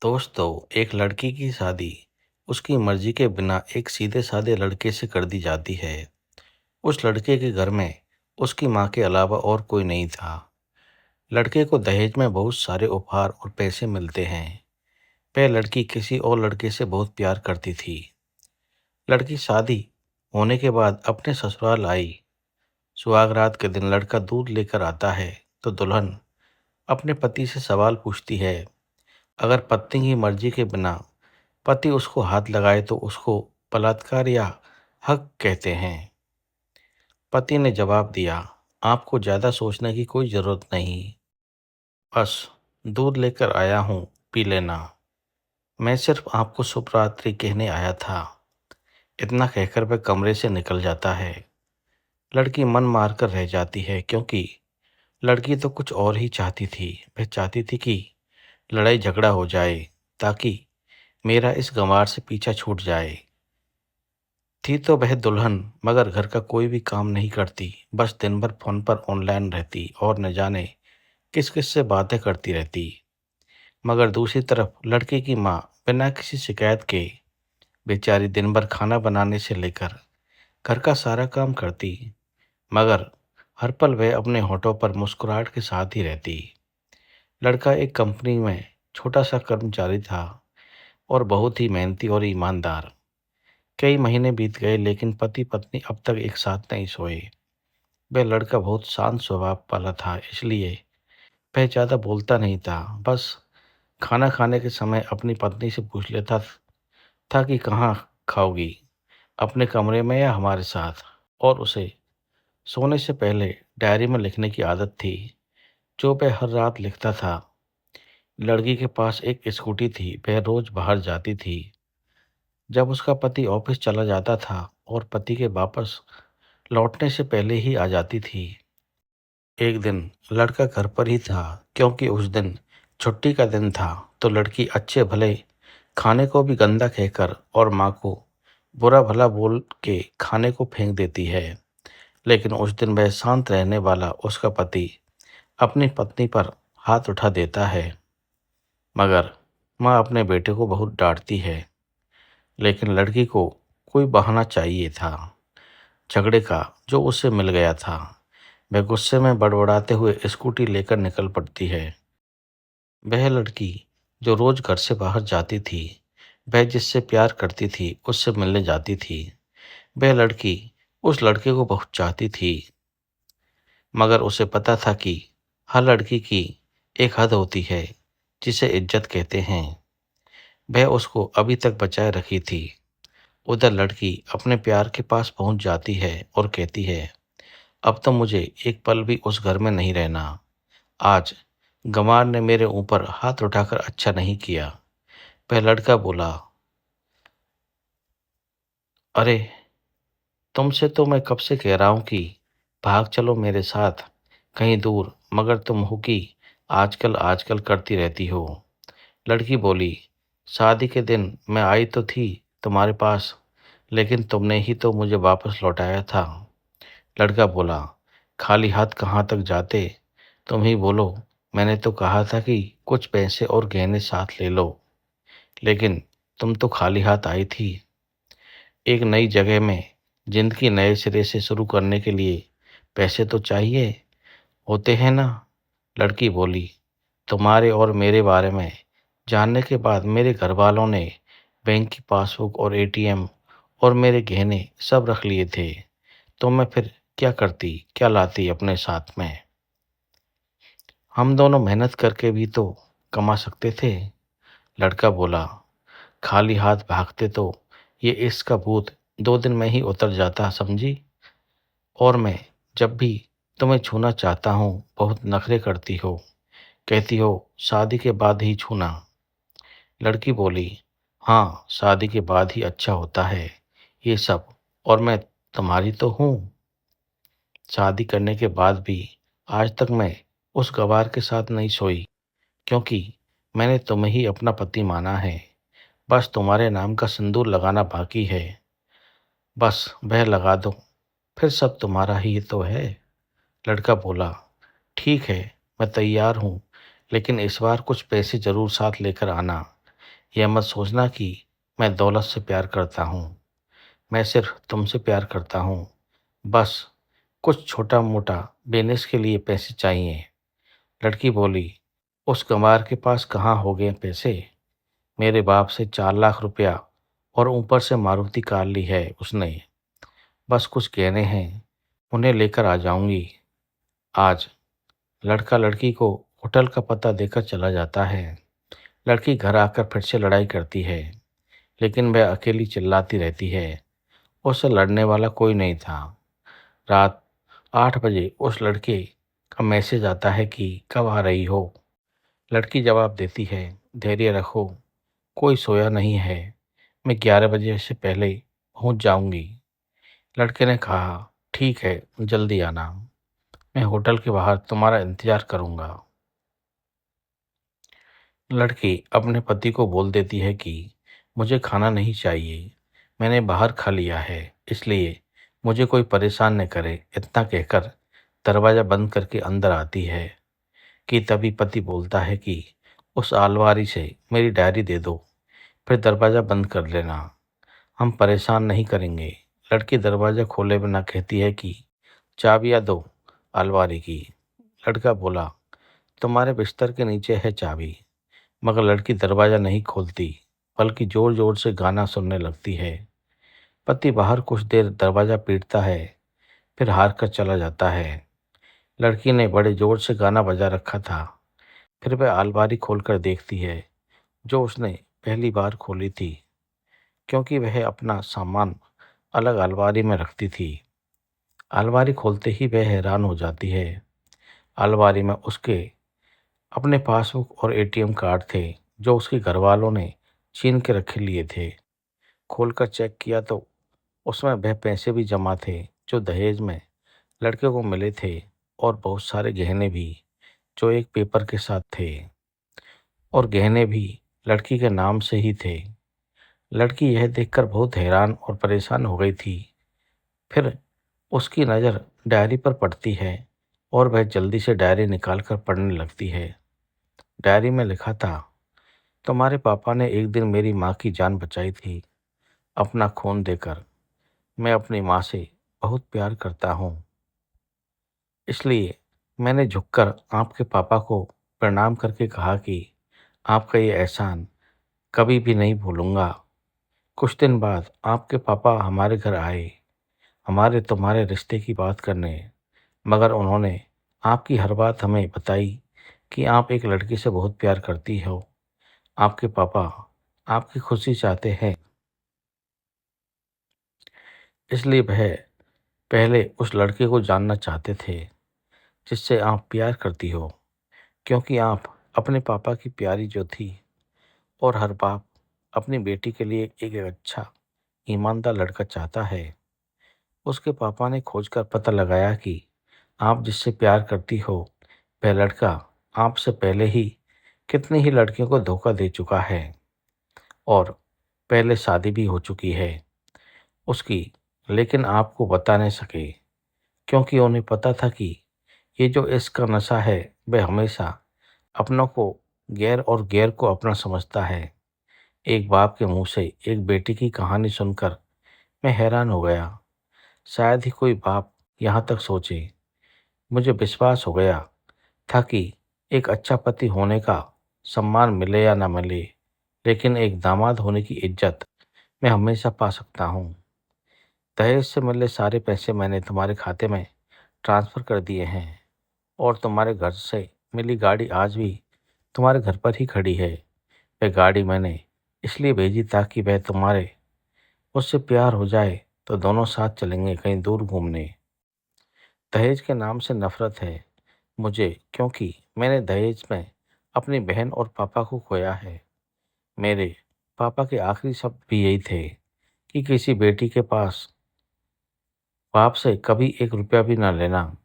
दोस्तों, एक लड़की की शादी उसकी मर्जी के बिना एक सीधे साधे लड़के से कर दी जाती है। उस लड़के के घर में उसकी माँ के अलावा और कोई नहीं था। लड़के को दहेज में बहुत सारे उपहार और पैसे मिलते हैं। वह लड़की किसी और लड़के से बहुत प्यार करती थी। लड़की शादी होने के बाद अपने ससुराल आई। सुहागरात के दिन लड़का दूध लेकर आता है तो दुल्हन अपने पति से सवाल पूछती है। अगर पत्नी की मर्जी के बिना पति उसको हाथ लगाए तो उसको बलात्कार या हक कहते हैं। पति ने जवाब दिया, आपको ज्यादा सोचने की कोई जरूरत नहीं। बस दूध लेकर आया हूँ, पी लेना। मैं सिर्फ आपको शुभ रात्रि कहने आया था। इतना कहकर वह कमरे से निकल जाता है। लड़की मन मार कर रह जाती है क्योंकि लड़की तो कुछ और ही चाहती थी। वह चाहती थी कि लड़ाई झगड़ा हो जाए ताकि मेरा इस गंवार से पीछा छूट जाए। थी तो वह दुल्हन, मगर घर का कोई भी काम नहीं करती। बस दिन भर फोन पर ऑनलाइन रहती और न जाने किस किस से बातें करती रहती। मगर दूसरी तरफ लड़के की माँ बिना किसी शिकायत के बेचारी दिन भर खाना बनाने से लेकर घर का सारा काम करती। मगर हर पल वह अपने होठों पर मुस्कुराहट के साथ ही रहती। लड़का एक कंपनी में छोटा सा कर्मचारी था और बहुत ही मेहनती और ईमानदार। कई महीने बीत गए लेकिन पति पत्नी अब तक एक साथ नहीं सोए। वह लड़का बहुत शांत स्वभाव वाला था, इसलिए वह ज़्यादा बोलता नहीं था। बस खाना खाने के समय अपनी पत्नी से पूछ लेता था कि कहाँ खाओगी, अपने कमरे में या हमारे साथ। और उसे सोने से पहले डायरी में लिखने की आदत थी, जो वह हर रात लिखता था। लड़की के पास एक स्कूटी थी, वह रोज बाहर जाती थी जब उसका पति ऑफिस चला जाता था और पति के वापस लौटने से पहले ही आ जाती थी। एक दिन लड़का घर पर ही था क्योंकि उस दिन छुट्टी का दिन था। तो लड़की अच्छे भले खाने को भी गंदा कहकर और माँ को बुरा भला बोल के खाने को फेंक देती है। लेकिन उस दिन वह शांत रहने वाला उसका पति अपनी पत्नी पर हाथ उठा देता है। मगर माँ अपने बेटे को बहुत डांटती है। लेकिन लड़की को कोई बहाना चाहिए था झगड़े का जो उसे मिल गया था। वह गुस्से में बड़बड़ाते हुए स्कूटी लेकर निकल पड़ती है। वह लड़की जो रोज घर से बाहर जाती थी, वह जिससे प्यार करती थी उससे मिलने जाती थी। वह लड़की उस लड़के को बहुत चाहती थी, मगर उसे पता था कि हर लड़की की एक हद होती है जिसे इज्जत कहते हैं। वह उसको अभी तक बचाए रखी थी। उधर लड़की अपने प्यार के पास पहुंच जाती है और कहती है, अब तो मुझे एक पल भी उस घर में नहीं रहना। आज गंवार ने मेरे ऊपर हाथ उठाकर अच्छा नहीं किया। वह लड़का बोला, अरे तुमसे तो मैं कब से कह रहा हूँ कि भाग चलो मेरे साथ कहीं दूर, मगर तुम हो कि आजकल आजकल करती रहती हो। लड़की बोली, शादी के दिन मैं आई तो थी तुम्हारे पास, लेकिन तुमने ही तो मुझे वापस लौटाया था। लड़का बोला, खाली हाथ कहाँ तक जाते, तुम ही बोलो। मैंने तो कहा था कि कुछ पैसे और गहने साथ ले लो, लेकिन तुम तो खाली हाथ आई थी। एक नई जगह में जिंदगी नए सिरे से शुरू करने के लिए पैसे तो चाहिए होते हैं ना। लड़की बोली, तुम्हारे और मेरे बारे में जानने के बाद मेरे घर वालों ने बैंक की पासबुक और एटीएम और मेरे गहने सब रख लिए थे, तो मैं फिर क्या करती, क्या लाती अपने साथ में। हम दोनों मेहनत करके भी तो कमा सकते थे। लड़का बोला, खाली हाथ भागते तो ये इसका भूत 2 दिन में ही उतर जाता, समझी। और मैं जब भी तुम्हें छूना चाहता हूँ बहुत नखरे करती हो, कहती हो शादी के बाद ही छूना। लड़की बोली, हाँ शादी के बाद ही अच्छा होता है ये सब, और मैं तुम्हारी तो हूँ। शादी करने के बाद भी आज तक मैं उस गवार के साथ नहीं सोई, क्योंकि मैंने तुम्हें ही अपना पति माना है। बस तुम्हारे नाम का सिंदूर लगाना बाकी है, बस वह लगा दो, फिर सब तुम्हारा ही तो है। लड़का बोला, ठीक है, मैं तैयार हूँ, लेकिन इस बार कुछ पैसे जरूर साथ लेकर आना। यह मत सोचना कि मैं दौलत से प्यार करता हूँ। मैं सिर्फ तुमसे प्यार करता हूँ। बस कुछ छोटा मोटा बिजनेस के लिए पैसे चाहिए। लड़की बोली, उस गंवार के पास कहाँ हो गए पैसे? मेरे बाप से 4 लाख रुपया और ऊपर से मारुति कार ली है उसने। बस कुछ गहने हैं, उन्हें लेकर आ जाऊंगी आज। लड़का लड़की को होटल का पता देकर चला जाता है। लड़की घर आकर फिर से लड़ाई करती है, लेकिन वह अकेली चिल्लाती रहती है। उससे लड़ने वाला कोई नहीं था। रात 8 बजे उस लड़के का मैसेज आता है कि कब आ रही हो। लड़की जवाब देती है, धैर्य रखो, कोई सोया नहीं है, मैं 11 बजे से पहले पहुंच जाऊंगी। लड़के ने कहा, ठीक है, जल्दी आना, मैं होटल के बाहर तुम्हारा इंतजार करूंगा। लड़की अपने पति को बोल देती है कि मुझे खाना नहीं चाहिए, मैंने बाहर खा लिया है, इसलिए मुझे कोई परेशान न करे। इतना कहकर दरवाज़ा बंद करके अंदर आती है कि तभी पति बोलता है कि उस आलमारी से मेरी डायरी दे दो, फिर दरवाज़ा बंद कर लेना, हम परेशान नहीं करेंगे। लड़की दरवाज़ा खोले बिना कहती है कि चाबियाँ दो अलमारी की। लड़का बोला, तुम्हारे बिस्तर के नीचे है चाबी। मगर लड़की दरवाज़ा नहीं खोलती, बल्कि ज़ोर ज़ोर से गाना सुनने लगती है। पति बाहर कुछ देर दरवाज़ा पीटता है, फिर हार कर चला जाता है। लड़की ने बड़े ज़ोर से गाना बजा रखा था। फिर वह अलमारी खोलकर देखती है, जो उसने पहली बार खोली थी, क्योंकि वह अपना सामान अलग अलमारी में रखती थी। अलमारी खोलते ही वह हैरान हो जाती है। अलमारी में उसके अपने पासबुक और एटीएम कार्ड थे, जो उसके घरवालों ने छीन के रखे लिए थे। खोलकर चेक किया तो उसमें वह पैसे भी जमा थे, जो दहेज में लड़के को मिले थे, और बहुत सारे गहने भी, जो एक पेपर के साथ थे, और गहने भी लड़की के नाम से ही थे। लड़की यह देखकर बहुत हैरान और परेशान हो गई थी। फिर उसकी नज़र डायरी पर पड़ती है, और वह जल्दी से डायरी निकालकर पढ़ने लगती है। डायरी में लिखा था, तुम्हारे पापा ने एक दिन मेरी माँ की जान बचाई थी, अपना खून देकर। मैं अपनी माँ से बहुत प्यार करता हूँ, इसलिए मैंने झुककर आपके पापा को प्रणाम करके कहा कि आपका ये एहसान कभी भी नहीं भूलूंगा। कुछ दिन बाद आपके पापा हमारे घर आए, हमारे तुम्हारे रिश्ते की बात करने। मगर उन्होंने आपकी हर बात हमें बताई कि आप एक लड़की से बहुत प्यार करती हो। आपके पापा आपकी खुशी चाहते हैं, इसलिए वह पहले उस लड़के को जानना चाहते थे जिससे आप प्यार करती हो, क्योंकि आप अपने पापा की प्यारी जो थी, और हर बाप अपनी बेटी के लिए एक अच्छा ईमानदार लड़का चाहता है। उसके पापा ने खोजकर पता लगाया कि आप जिससे प्यार करती हो, वह लड़का आपसे पहले ही कितनी ही लड़कियों को धोखा दे चुका है, और पहले शादी भी हो चुकी है उसकी, लेकिन आपको बता नहीं सके, क्योंकि उन्हें पता था कि ये जो इश्क का नशा है, वह हमेशा अपनों को गैर और गैर को अपना समझता है। एक बाप के मुंह से एक बेटी की कहानी सुनकर मैं हैरान हो गया। शायद ही कोई बाप यहाँ तक सोचे। मुझे विश्वास हो गया था कि एक अच्छा पति होने का सम्मान मिले या ना मिले, लेकिन एक दामाद होने की इज्जत मैं हमेशा पा सकता हूँ। दहेज से मिले सारे पैसे मैंने तुम्हारे खाते में ट्रांसफ़र कर दिए हैं, और तुम्हारे घर से मिली गाड़ी आज भी तुम्हारे घर पर ही खड़ी है। वह गाड़ी मैंने इसलिए भेजी ताकि वह तुम्हारे उससे प्यार हो जाए तो दोनों साथ चलेंगे कहीं दूर घूमने। दहेज के नाम से नफरत है मुझे, क्योंकि मैंने दहेज में अपनी बहन और पापा को खोया है। मेरे पापा के आखिरी शब्द भी यही थे कि किसी बेटी के पास बाप से कभी 1 रुपया भी ना लेना,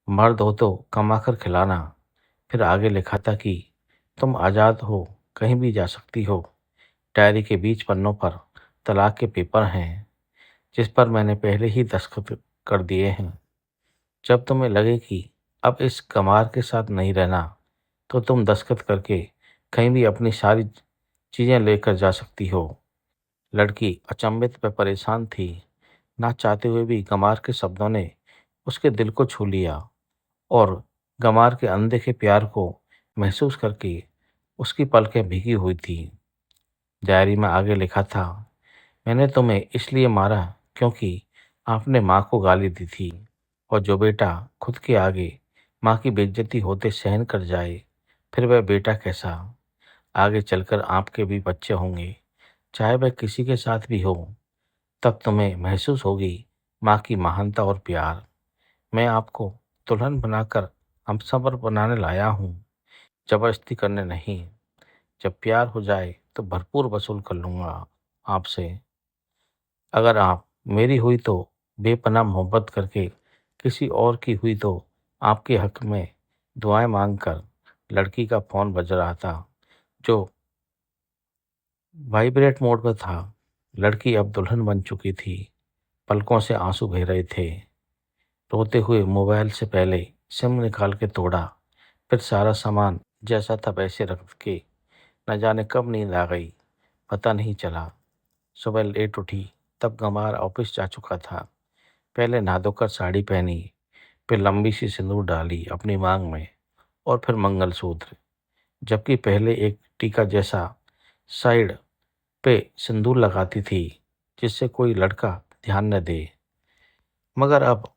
मर्द हो तो कमा कर खिलाना। फिर आगे लिखा था कि तुम आज़ाद हो, कहीं भी जा सकती हो। डायरी के बीच पन्नों पर तलाक के पेपर हैं, जिस पर मैंने पहले ही दस्तखत कर दिए हैं। जब तुम्हें लगे कि अब इस कमार के साथ नहीं रहना, तो तुम दस्तखत करके कहीं भी अपनी सारी चीज़ें लेकर जा सकती हो। लड़की अचंभित व परेशान थी। ना चाहते हुए भी गंवार के शब्दों ने उसके दिल को छू लिया और गंवार के अनदेखे प्यार को महसूस करके उसकी पलकें भीगी हुई थी। डायरी में आगे लिखा था, मैंने तुम्हें इसलिए मारा क्योंकि आपने माँ को गाली दी थी, और जो बेटा खुद के आगे माँ की बेइज्जती होते सहन कर जाए, फिर वह बेटा कैसा। आगे चलकर आपके भी बच्चे होंगे, चाहे वह किसी के साथ भी हो, तब तुम्हें महसूस होगी माँ की महानता और प्यार। मैं आपको दुल्हन बनाकर हमसफर बनाने लाया हूँ, जबरदस्ती करने नहीं। जब प्यार हो जाए तो भरपूर वसूल कर लूँगा आपसे। अगर आप मेरी हुई तो बेपनाह मोहब्बत करके किसी और की हुई तो आपके हक में दुआएं मांगकर। लड़की का फ़ोन बज रहा था, जो वाइब्रेट मोड में था। लड़की अब दुल्हन बन चुकी थी। पलकों से आंसू बह रहे थे। रोते हुए मोबाइल से पहले सिम निकाल के तोड़ा, फिर सारा सामान जैसा था वैसे रख के न जाने कब नींद आ गई, पता नहीं चला। सुबह लेट उठी, तब गंवार ऑफिस जा चुका था। पहले नहा धोकर साड़ी पहनी, फिर लंबी सी सिंदूर डाली अपनी मांग में, और फिर मंगलसूत्र। जबकि पहले एक टीका जैसा साइड पे सिंदूर लगाती थी, जिससे कोई लड़का ध्यान न दे। मगर अब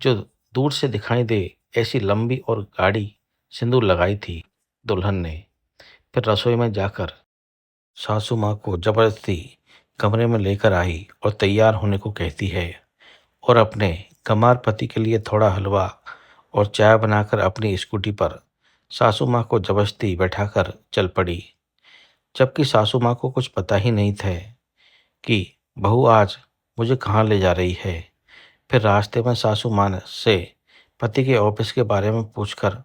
जो दूर से दिखाई दे, ऐसी लंबी और गाढ़ी सिंदूर लगाई थी दुल्हन ने। फिर रसोई में जाकर सासू माँ को जबरदस्ती कमरे में लेकर आई और तैयार होने को कहती है, और अपने गंवार पति के लिए थोड़ा हलवा और चाय बनाकर अपनी स्कूटी पर सासू माँ को जबरदस्ती बैठाकर चल पड़ी। जबकि सासू माँ को कुछ पता ही नहीं था कि बहू आज मुझे कहाँ ले जा रही है। फिर रास्ते में सासू माँ से पति के ऑफिस के बारे में पूछकर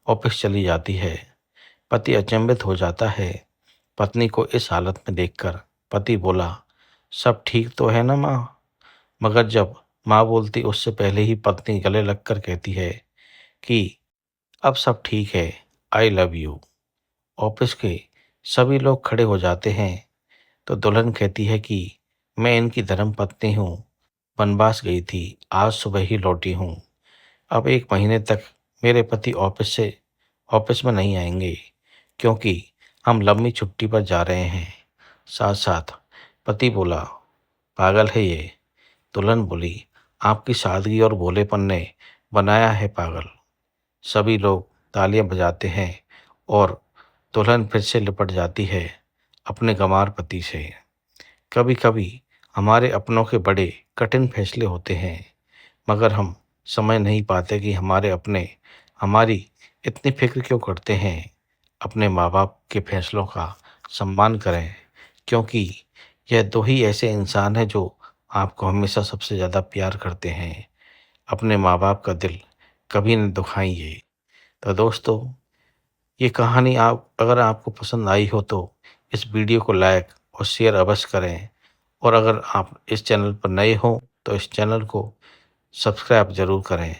ऑफिस चली जाती है। पति अचंभित हो जाता है पत्नी को इस हालत में देखकर। पति बोला, सब ठीक तो है ना माँ। मगर जब माँ बोलती, उससे पहले ही पत्नी गले लगकर कहती है कि अब सब ठीक है, आई लव यू। ऑफिस के सभी लोग खड़े हो जाते हैं तो दुल्हन कहती है कि मैं इनकी धर्म पत्नी हूँ, वनवास गई थी, आज सुबह ही लौटी हूँ। अब 1 महीने तक मेरे पति ऑफिस में नहीं आएंगे, क्योंकि हम लंबी छुट्टी पर जा रहे हैं। साथ साथ पति बोला, पागल है ये। दुल्हन बोली, आपकी सादगी और भोलेपन ने बनाया है पागल। सभी लोग तालियां बजाते हैं और दुल्हन फिर से लिपट जाती है अपने गंवार पति से। कभी कभी हमारे अपनों के बड़े कठिन फैसले होते हैं, मगर हम समझ नहीं पाते कि हमारे अपने हमारी इतनी फिक्र क्यों करते हैं। अपने माँ बाप के फैसलों का सम्मान करें, क्योंकि यह दो ही ऐसे इंसान हैं जो आपको हमेशा सबसे ज़्यादा प्यार करते हैं। अपने माँ बाप का दिल कभी न दुखाइए। तो दोस्तों, ये कहानी आप अगर आपको पसंद आई हो तो इस वीडियो को लाइक और शेयर अवश्य करें, और अगर आप इस चैनल पर नए हों तो इस चैनल को सब्सक्राइब ज़रूर करें।